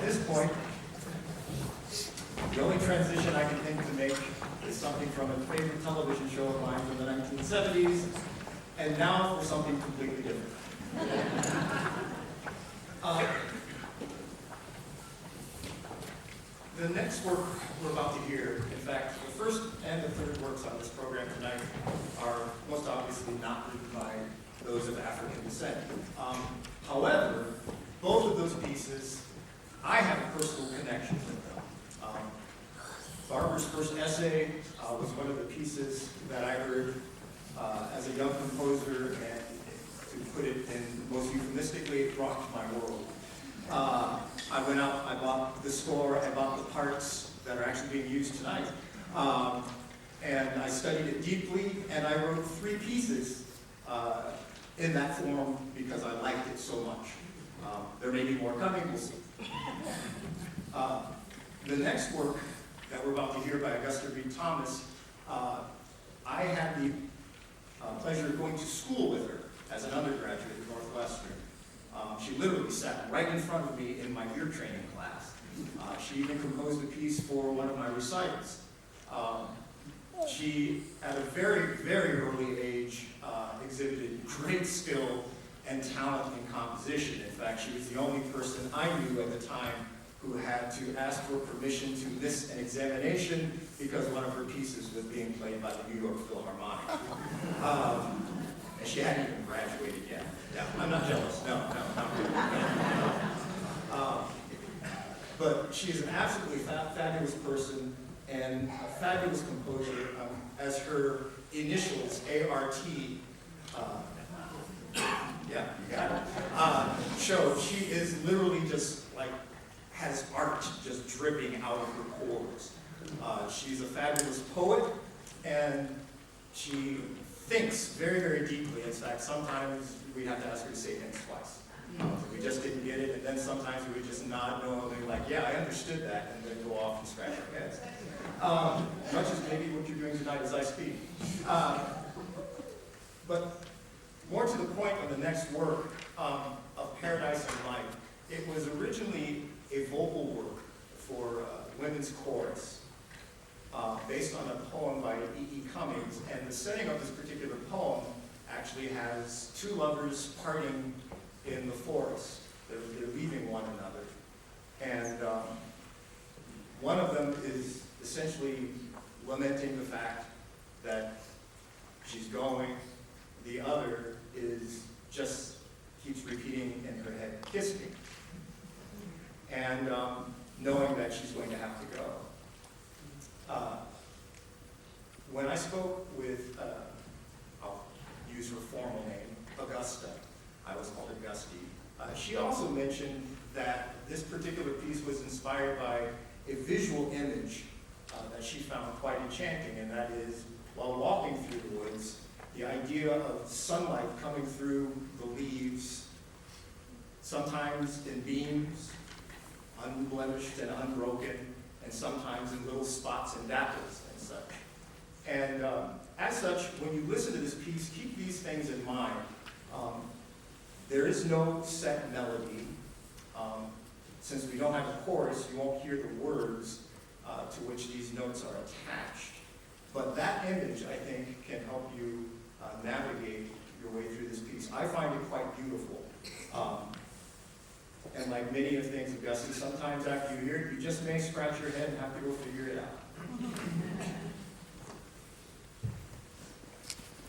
this point, the only transition I can think to make is something from a favorite television show of mine from the 1970s, and now for something completely different. The next work we're about to hear, in fact, the first and the third works on this program tonight are most obviously not written by those of African descent. However, both of those pieces, I have a personal connection with them. Barber's first essay was one of the pieces that I heard as a young composer, and to put it in most euphemistically, it rocked my world. I went out, I bought the score, I bought the parts that are actually being used tonight, and I studied it deeply, and I wrote 3 pieces in that form because I liked it so much. There may be more coming, we'll see. The next work that we're about to hear by Augusta Read Thomas, I had the pleasure of going to school with her as an undergraduate at Northwestern. She literally sat right in front of me in my ear training class. She even composed a piece for one of my recitals. She, at a very, very early age, exhibited great skill and talent in composition. In fact, she was the only person I knew at the time who had to ask for permission to miss an examination because one of her pieces was being played by the New York Philharmonic. And she hadn't even graduated yet. Yeah, I'm not jealous. No, not really. But she's an absolutely fabulous person and a fabulous composer. As her initials, A-R-T, yeah, you got it, show, she is literally just like, has art just dripping out of her pores. She's a fabulous poet, and she thinks very, very deeply. In fact, sometimes we have to ask her to say things twice. We just didn't get it, and then sometimes we would just nod knowingly, like, yeah, I understood that, and then go off and scratch our heads. Much as maybe what you're doing tonight as I speak. But more to the point of the next work, of Paradise and Light, it was originally a vocal work for women's chorus, based on a poem by E.E. Cummings, and the setting of this particular poem actually has 2 lovers parting in the forest. They're leaving one another, and one of them is essentially lamenting the fact that she's going. The other is just keeps repeating in her head, "Kiss me," and knowing that she's going to have to go. When I spoke with, I'll use her formal name, Augusta, I was called Augusti, she also mentioned that this particular piece was inspired by a visual image that she found quite enchanting, and that is, while walking through the woods, the idea of sunlight coming through the leaves, sometimes in beams, unblemished and unbroken, and sometimes in little spots and dapples and such. And as such, when you listen to this piece, keep these things in mind. There is no set melody. Since we don't have a chorus, you won't hear the words to which these notes are attached. But that image, I think, can help you navigate your way through this piece. I find it quite beautiful. And like many of things, Augusta, sometimes after you hear it, you just may scratch your head and have to go figure it out.